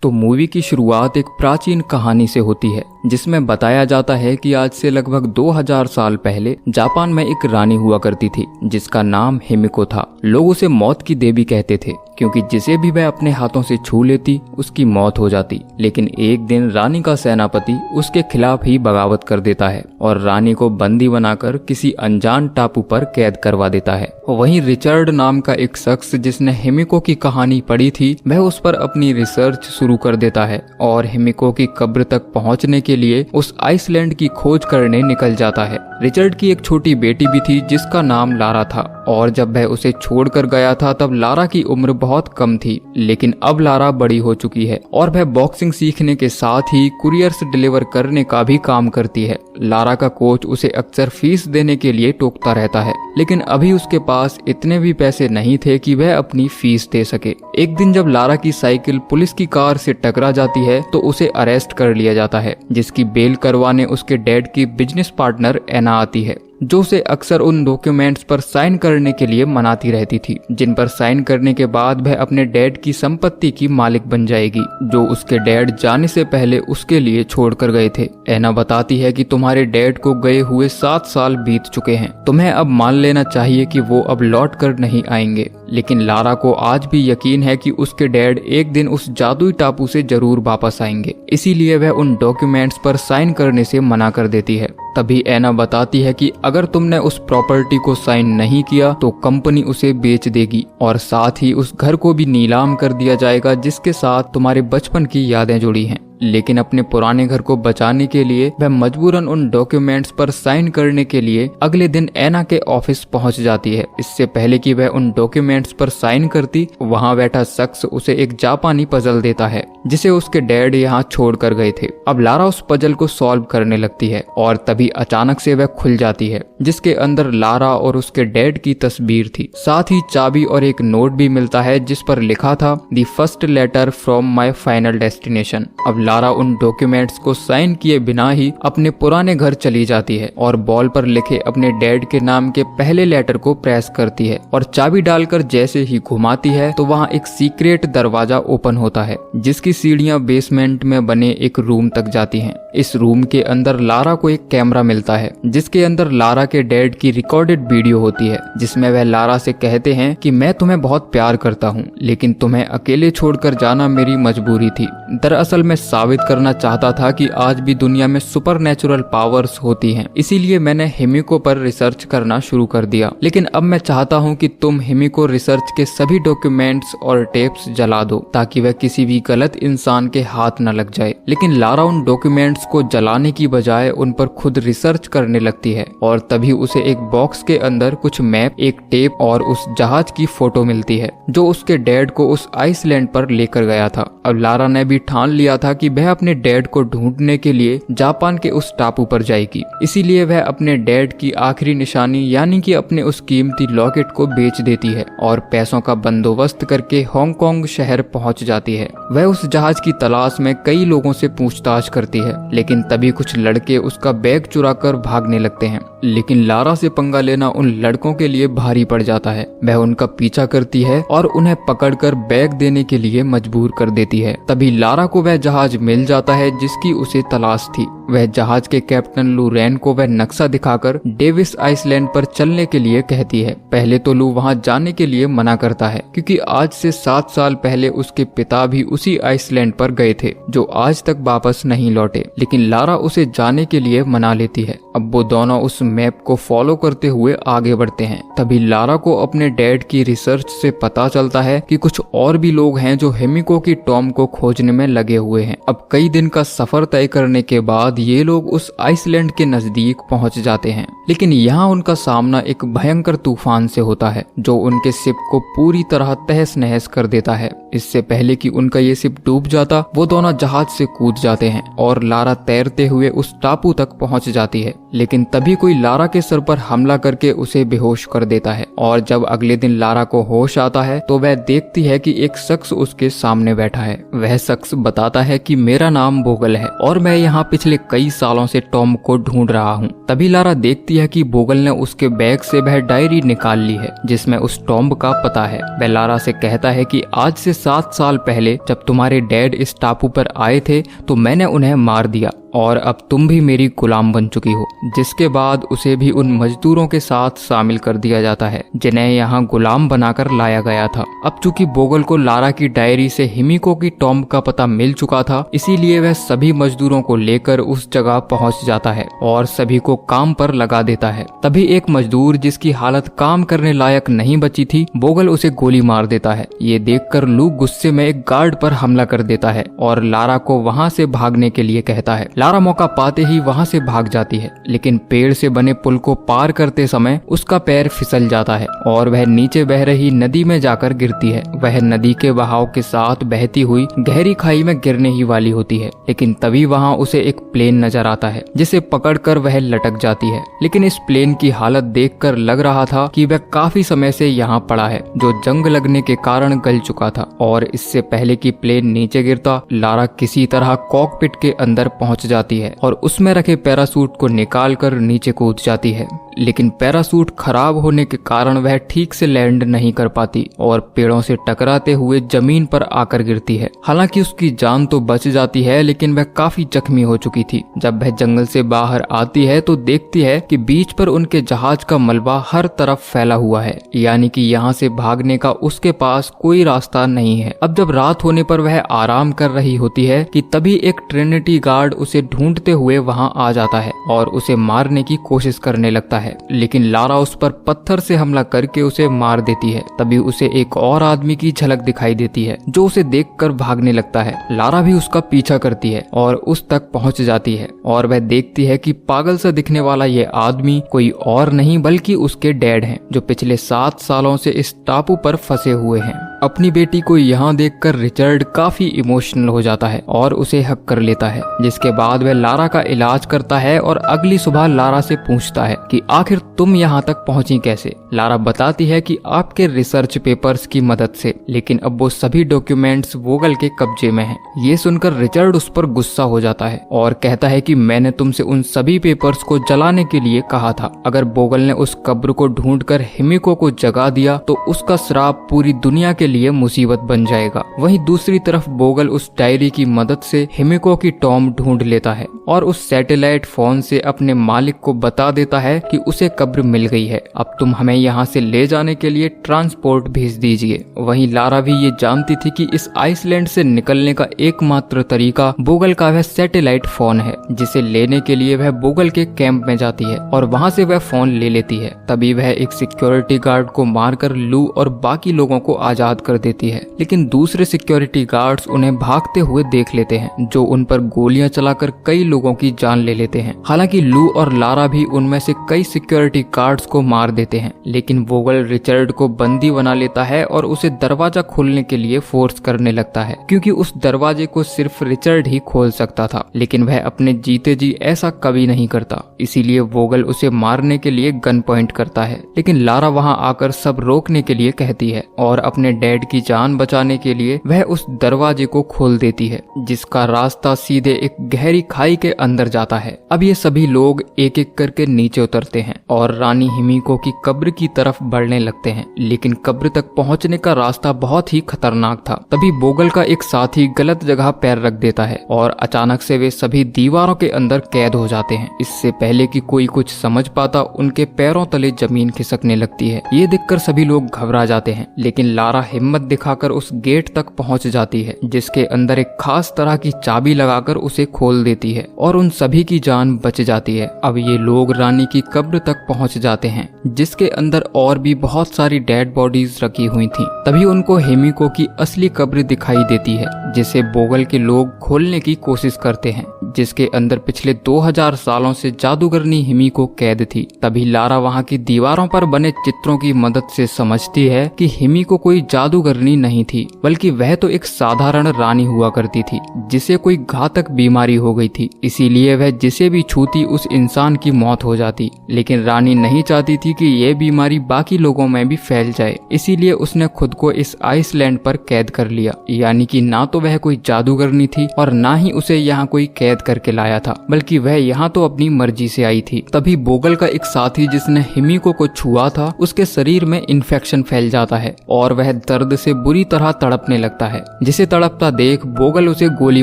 तो मूवी की शुरुआत एक प्राचीन कहानी से होती है जिसमें बताया जाता है कि आज से लगभग 2000 साल पहले जापान में एक रानी हुआ करती थी जिसका नाम हिमिको था। लोग उसे मौत की देवी कहते थे क्योंकि जिसे भी वह अपने हाथों से छू लेती उसकी मौत हो जाती। लेकिन एक दिन रानी का सेनापति उसके खिलाफ ही बगावत कर देता है और रानी को बंदी बनाकर किसी अनजान टापू पर कैद करवा देता है। वहीं रिचर्ड नाम का एक शख्स जिसने हिमिको की कहानी पढ़ी थी वह उस पर अपनी रिसर्च शुरू कर देता है और हिमिको की कब्र तक पहुंचने के लिए उस आइसलैंड की खोज करने निकल जाता है। रिचर्ड की एक छोटी बेटी भी थी जिसका नाम लारा था और जब वह उसे छोड़कर गया था तब लारा की उम्र बहुत कम थी। लेकिन अब लारा बड़ी हो चुकी है और वह बॉक्सिंग सीखने के साथ ही कुरियर्स डिलीवर करने का भी काम करती है। लारा का कोच उसे अक्सर फीस देने के लिए टोकता रहता है लेकिन अभी उसके पास इतने भी पैसे नहीं थे कि वह अपनी फीस दे सके। एक दिन जब लारा की साइकिल पुलिस की कार से टकरा जाती है तो उसे अरेस्ट कर लिया जाता है जिसकी बेल करवाने उसके डैड की बिजनेस पार्टनर एना आती है जो उसे अक्सर उन डॉक्यूमेंट्स पर साइन करने के लिए मनाती रहती थी जिन पर साइन करने के बाद वह अपने डैड की संपत्ति की मालिक बन जाएगी जो उसके डैड जाने से पहले उसके लिए छोड़कर गए थे। एना बताती है कि तुम्हारे डैड को गए हुए 7 साल बीत चुके हैं, तुम्हें अब मान लेना चाहिए कि वो अब लौट कर नहीं आएंगे। लेकिन लारा को आज भी यकीन है कि उसके डैड एक दिन उस जादुई टापू से जरूर वापस आएंगे, इसीलिए वह उन डॉक्यूमेंट्स पर साइन करने से मना कर देती है। तभी एना बताती है कि अगर तुमने उस प्रॉपर्टी को साइन नहीं किया तो कंपनी उसे बेच देगी और साथ ही उस घर को भी नीलाम कर दिया जाएगा जिसके साथ तुम्हारे बचपन की यादें जुड़ी हैं। लेकिन अपने पुराने घर को बचाने के लिए वह मजबूरन उन डॉक्यूमेंट्स पर साइन करने के लिए अगले दिन एना के ऑफिस पहुंच जाती है। इससे पहले कि वह उन डॉक्यूमेंट्स पर साइन करती वहां बैठा शख्स उसे एक जापानी पजल देता है जिसे उसके डैड यहाँ छोड़ कर गए थे। अब लारा उस पजल को सॉल्व करने लगती है और तभी अचानक से वह खुल जाती है जिसके अंदर लारा और उसके डैड की तस्वीर थी। साथ ही चाबी और एक नोट भी मिलता है जिस पर लिखा था the first letter from my final destination. अब लारा उन डॉक्यूमेंट्स को साइन किए बिना ही अपने पुराने घर चली जाती है और बॉल पर लिखे अपने डैड के नाम के पहले लेटर को प्रेस करती है और चाबी डालकर जैसे ही घुमाती है तो वहाँ एक सीक्रेट दरवाजा ओपन होता है जिसकी सीढ़ियां बेसमेंट में बने एक रूम तक जाती हैं। इस रूम के अंदर लारा को एक कैमरा मिलता है जिसके अंदर लारा के डैड की रिकॉर्डेड वीडियो होती है जिसमें वह लारा से कहते हैं कि मैं तुम्हें बहुत प्यार करता हूँ लेकिन तुम्हें अकेले छोड़कर जाना मेरी मजबूरी थी। दरअसल मैं साबित करना चाहता था कि आज भी दुनिया में सुपरनेचुरल पावर्स होती हैं, इसीलिए मैंने हिमिको पर रिसर्च करना शुरू कर दिया। लेकिन अब मैं चाहता हूँ कि तुम हिमिको रिसर्च के सभी डॉक्यूमेंट्स और टेप्स जला दो ताकि वह किसी भी गलत इंसान के हाथ न लग जाए। लेकिन लारा उन डॉक्यूमेंट्स को जलाने की बजाय उन पर खुद रिसर्च करने लगती है और तभी उसे एक बॉक्स के अंदर कुछ मैप, एक टेप और उस जहाज की फोटो मिलती है जो उसके डैड को उस आइसलैंड पर लेकर गया था। अब लारा ने भी ठान लिया था कि वह अपने डैड को ढूंढने के लिए जापान के उस टापू पर जाएगी, इसीलिए वह अपने डैड की आखिरी निशानी यानी कि अपने उस कीमती लॉकेट को बेच देती है और पैसों का बंदोबस्त करके हांगकांग शहर पहुंच जाती है। वह उस जहाज की तलाश में कई लोगों से पूछताछ करती है लेकिन तभी कुछ लड़के उसका बैग चुराकर भागने लगते हैं। लेकिन लारा से पंगा लेना उन लड़कों के लिए भारी पड़ जाता है। वह उनका पीछा करती है और उन्हें पकड़कर बैग देने के लिए मजबूर कर देती है। तभी लारा को वह जहाज मिल जाता है जिसकी उसे तलाश थी। वह जहाज के कैप्टन लू रैन को वह नक्शा दिखाकर डेविस आइसलैंड पर चलने के लिए कहती है। पहले तो लू वहां जाने के लिए मना करता है क्योंकि आज से 7 साल पहले उसके पिता भी उसी आइसलैंड पर गए थे जो आज तक वापस नहीं लौटे। लेकिन लारा उसे जाने के लिए मना लेती है। अब वो दोनों उस मैप को फॉलो करते हुए आगे बढ़ते हैं। तभी लारा को अपने डैड की रिसर्च से पता चलता है कि कुछ और भी लोग हैं जो हिमिको की टॉम को खोजने में लगे हुए हैं। अब कई दिन का सफर तय करने के बाद ये लोग उस आइसलैंड के नजदीक पहुंच जाते हैं लेकिन यहाँ उनका सामना एक भयंकर तूफान से होता है जो उनके शिप को पूरी तरह तहस नहस कर देता है। इससे पहले कि उनका ये शिप डूब जाता वो दोनों जहाज से कूद जाते हैं और लारा तैरते हुए उस टापू तक पहुंच जाती है। लेकिन तभी कोई लारा के सर पर हमला करके उसे बेहोश कर देता है और जब अगले दिन लारा को होश आता है तो वह देखती है कि एक शख्स उसके सामने बैठा है। वह शख्स बताता है कि कि मेरा नाम बोगल है और मैं यहाँ पिछले कई सालों से टॉम को ढूंढ रहा हूँ। तभी लारा देखती है कि बोगल ने उसके बैग से वह डायरी निकाल ली है जिसमें उस टॉम का पता है। वह लारा से कहता है कि आज से 7 साल पहले जब तुम्हारे डैड इस टापू पर आए थे तो मैंने उन्हें मार दिया और अब तुम भी मेरी गुलाम बन चुकी हो। जिसके बाद उसे भी उन मजदूरों के साथ शामिल कर दिया जाता है जिन्हें यहाँ गुलाम बनाकर लाया गया था। अब चूंकि बोगल को लारा की डायरी से हिमिको की टॉम का पता मिल चुका था, इसीलिए वह सभी मजदूरों को लेकर उस जगह पहुँच जाता है और सभी को काम पर लगा देता है। तभी एक मजदूर जिसकी हालत काम करने लायक नहीं बची थी, बोगल उसे गोली मार देता है। ये देखकर लू गुस्से में एक गार्ड पर हमला कर देता है और लारा को वहाँ से भागने के लिए कहता है। लारा मौका पाते ही वहाँ से भाग जाती है, लेकिन पेड़ से बने पुल को पार करते समय उसका पैर फिसल जाता है और वह नीचे बह रही नदी में जाकर गिरती है। वह नदी के बहाव के साथ बहती हुई गहरी खाई में गिरने ही वाली होती है, लेकिन तभी वहाँ उसे एक प्लेन नजर आता है जिसे पकड़कर वह लटक जाती है। लेकिन इस प्लेन की हालत देखकर लग रहा था कि वह काफी समय से यहाँ पड़ा है, जो जंग लगने के कारण गल चुका था। और इससे पहले कि प्लेन नीचे गिरता, लारा किसी तरह कॉकपिट के अंदर पहुंच जाती है और उसमें रखे पैरासूट को निकालकर नीचे कूद जाती है। लेकिन पैरासूट खराब होने के कारण वह ठीक से लैंड नहीं कर पाती और पेड़ों से टकराते हुए जमीन पर आकर गिरती है। हालांकि उसकी जान तो बच जाती है, लेकिन वह काफी जख्मी हो चुकी थी। जब वह जंगल से बाहर आती है तो देखती है कि बीच पर उनके जहाज का मलबा हर तरफ फैला हुआ है, यानी कि यहाँ से भागने का उसके पास कोई रास्ता नहीं है। अब जब रात होने पर वह आराम कर रही होती है कि तभी एक ट्रिनिटी गार्ड उसे ढूंढते हुए वहाँ आ जाता है और उसे मारने की कोशिश करने लगता है। लेकिन लारा उस पर पत्थर से हमला करके उसे मार देती है। तभी उसे एक और आदमी की झलक दिखाई देती है जो उसे देखकर भागने लगता है। लारा भी उसका पीछा करती है और उस तक पहुंच जाती है और वह देखती है कि पागल सा दिखने वाला ये आदमी कोई और नहीं बल्कि उसके डैड हैं, जो पिछले 7 सालों से इस टापू पर फंसे हुए हैं। अपनी बेटी को यहाँ देखकर रिचर्ड काफी इमोशनल हो जाता है और उसे हक कर लेता है, जिसके बाद वह लारा का इलाज करता है और अगली सुबह लारा से पूछता है कि आखिर तुम यहाँ तक पहुँची कैसे। लारा बताती है कि आपके रिसर्च पेपर्स की मदद से, लेकिन अब वो सभी डॉक्यूमेंट्स बोगल के कब्जे में हैं। ये सुनकर रिचर्ड उस पर गुस्सा हो जाता है और कहता है कि मैंने तुमसे उन सभी पेपर्स को जलाने के लिए कहा था। अगर बोगल ने उस कब्र को ढूंढकर हिमिको को जगा दिया तो उसका श्राप पूरी दुनिया के लिए मुसीबत बन जाएगा। वहीं दूसरी तरफ बोगल उस डायरी की मदद से हिमिको की टॉम ढूंढ लेता है और उस सैटेलाइट फोन से अपने मालिक को बता देता है कि उसे कब्र मिल गई है, अब तुम हमें यहाँ से ले जाने के लिए ट्रांसपोर्ट भेज दीजिए। वहीं लारा भी ये जानती थी कि इस आइसलैंड से निकलने का एकमात्र तरीका बोगल का वह सैटेलाइट फोन है, जिसे लेने के लिए वह बोगल के कैंप में जाती है और वहाँ से वह फोन ले लेती है। तभी वह एक सिक्योरिटी गार्ड को मारकर लू और बाकी लोगों को आजाद कर देती है, लेकिन दूसरे सिक्योरिटी गार्ड्स उन्हें भागते हुए देख लेते हैं, जो उन पर गोलियां चलाकर कई लोगों की जान ले लेते हैं। हालांकि लू और लारा भी उनमें से कई सिक्योरिटी गार्ड्स को मार देते हैं, लेकिन बोगल रिचर्ड को बंदी बना लेता है और उसे दरवाजा खोलने के लिए फोर्स करने लगता है, क्योंकि उस दरवाजे को सिर्फ रिचर्ड ही खोल सकता था। लेकिन वह अपने जीते जी ऐसा कभी नहीं करता, इसीलिए बोगल उसे मारने के लिए गन पॉइंट करता है। लेकिन लारा वहां आकर सब रोकने के लिए कहती है और अपने डैड की जान बचाने के लिए वह उस दरवाजे को खोल देती है, जिसका रास्ता सीधे एक गहरी खाई के अंदर जाता है। अब ये सभी लोग एक एक करके नीचे उतरते हैं और रानी हिमिको की कब्र की तरफ बढ़ने लगते हैं, लेकिन कब्र तक पहुंचने का रास्ता बहुत ही खतरनाक था। तभी बोगल का एक साथी गलत जगह पैर रख देता है और अचानक से वे सभी दीवारों के अंदर कैद हो जाते हैं। इससे पहले कि कोई कुछ समझ पाता, उनके पैरों तले जमीन खिसकने लगती है। ये देखकर सभी लोग घबरा जाते हैं, लेकिन लारा हिम्मत दिखाकर उस गेट तक पहुंच जाती है, जिसके अंदर एक खास तरह की चाबी लगाकर उसे खोल देती है और उन सभी की जान बच जाती है। अब ये लोग रानी की कब्र तक पहुंच जाते हैं, जिसके अंदर और भी बहुत सारी डेड बॉडीज रखी हुई थीं। तभी उनको हिमिको की असली कब्र दिखाई देती है, जिसे बोगल के लोग खोलने की कोशिश करते हैं, जिसके अंदर पिछले 2000 सालों से जादूगरनी हिमिको कैद थी। तभी लारा वहाँ की दीवारों पर बने चित्रों की मदद से समझती है कि हिमिको कोई जादूगरनी नहीं थी, बल्कि वह तो एक साधारण रानी हुआ करती थी जिसे कोई घातक बीमारी हो गई थी। इसीलिए वह जिसे भी छूती उस इंसान की मौत हो जाती। लेकिन रानी नहीं चाहती थी कि यह बीमारी बाकी लोगों में भी फैल जाए, इसीलिए उसने खुद को इस आइसलैंड पर कैद कर लिया। यानी कि ना तो वह कोई जादूगरनी थी और ना ही उसे यहाँ कोई कैद करके लाया था, बल्कि वह यहाँ तो अपनी मर्जी से आई थी। तभी बोगल का एक साथी जिसने हिमिको को छुआ था, उसके शरीर में इन्फेक्शन फैल जाता है और वह दर्द से बुरी तरह तड़पने लगता है। जिसे तड़पता देख बोगल उसे गोली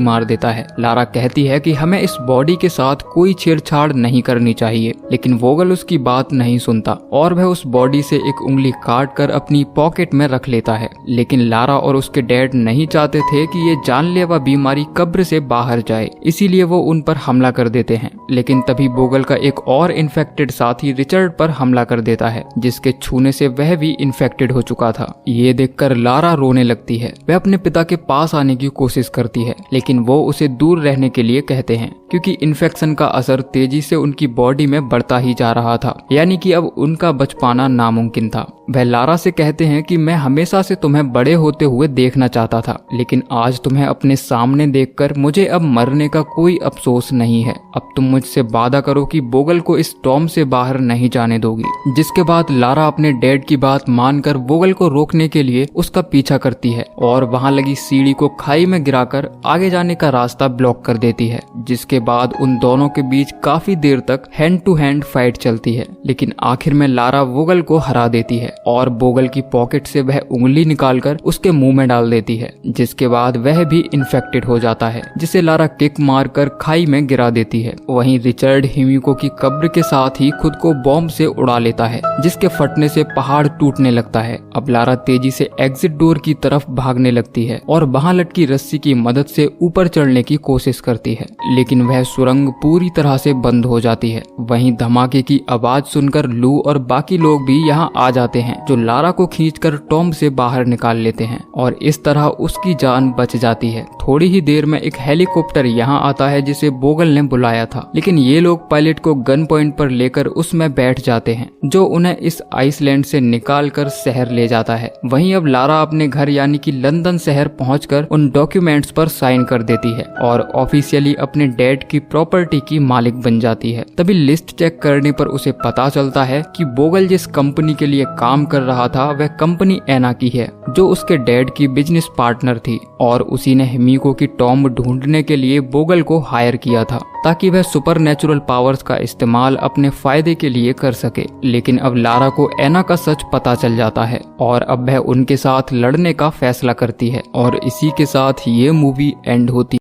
मार देता है। लारा कहती है कि हमें इस बॉडी के साथ कोई छेड़छाड़ नहीं करनी चाहिए, लेकिन बोगल उसकी बात नहीं सुनता और वह उस बॉडी से एक उंगली काट कर अपनी पॉकेट में रख लेता है। लेकिन लारा और उसके डैड नहीं चाहते थे कि ये जानलेवा बीमारी कब्र से बाहर जाए, इसीलिए वो उन पर हमला कर देते हैं। लेकिन तभी बोगल का एक और इन्फेक्टेड साथी रिचर्ड पर हमला कर देता है, जिसके छूने से वह भी इन्फेक्टेड हो चुका था। ये देखकर लारा रोने लगती है। वह अपने पिता के पास आने की कोशिश करती है, लेकिन वो उसे दूर रहने के लिए कहते हैं, क्योंकि इन्फेक्शन का असर तेजी से उनकी बॉडी में बढ़ता ही जा रहा था। यानी कि अब उनका बच पाना नामुमकिन था। वह लारा से कहते हैं कि मैं हमेशा से तुम्हें बड़े होते हुए देखना चाहता था, लेकिन आज तुम्हें अपने सामने देखकर मुझे अब मरने का कोई अफसोस नहीं है। अब तुम मुझसे वादा करो कि बोगल को इस टॉम से बाहर नहीं जाने दोगी। जिसके बाद लारा अपने डैड की बात मानकर बोगल को रोकने के लिए उसका पीछा करती है और वहां लगी सीढ़ी को खाई में गिराकर आगे जाने का रास्ता ब्लॉक कर देती है। जिसके बाद उन दोनों के बीच काफी देर तक हैंड टू हैंड फाइट चलती है, लेकिन आखिर में लारा बोगल को हरा देती है और बोगल की पॉकेट से वह उंगली निकालकर उसके मुंह में डाल देती है। जिसके बाद वह भी इन्फेक्टेड हो जाता है, जिसे लारा किक मारकर खाई में गिरा देती है। वहीं रिचर्ड हिमिको की कब्र के साथ ही खुद को बॉम्ब से उड़ा लेता है, जिसके फटने से पहाड़ टूटने लगता है। अब लारा तेजी से एग्जिट डोर की तरफ भागने लगती है और वहां लटकी रस्सी की मदद से ऊपर चढ़ने की कोशिश करती है, लेकिन वह सुरंग पूरी तरह से बंद हो जाती है। वहीं धमाके की आवाज सुनकर लू और बाकी लोग भी यहाँ आ जाते हैं, जो लारा को खींचकर टॉम से बाहर निकाल लेते हैं और इस तरह उसकी जान बच जाती है। थोड़ी ही देर में एक हेलीकॉप्टर यहाँ आता है जिसे बोगल ने बुलाया था, लेकिन ये लोग पायलट को गन पॉइंट पर लेकर उसमें बैठ जाते हैं, जो उन्हें इस आइसलैंड से निकालकर शहर ले जाता है। वहीं अब लारा अपने घर यानी कि लंदन शहर पहुंचकर उन डॉक्यूमेंट्स पर साइन कर देती है और ऑफिशियली अपने डैड की प्रॉपर्टी की मालिक बन जाती है। तभी लिस्ट चेक करने पर उसे पता चलता है कि बोगल जिस कंपनी के लिए काम कर रहा था वह कंपनी एना की है, जो उसके डैड की बिजनेस पार्टनर थी और उसी ने हिमिको की टॉम ढूंढने के लिए बोगल को हायर किया था, ताकि वह सुपर नेचुरल पावर्स का इस्तेमाल अपने फायदे के लिए कर सके। लेकिन अब लारा को एना का सच पता चल जाता है और अब वह उनके साथ लड़ने का फैसला करती है और इसी के साथ ये मूवी एंड होती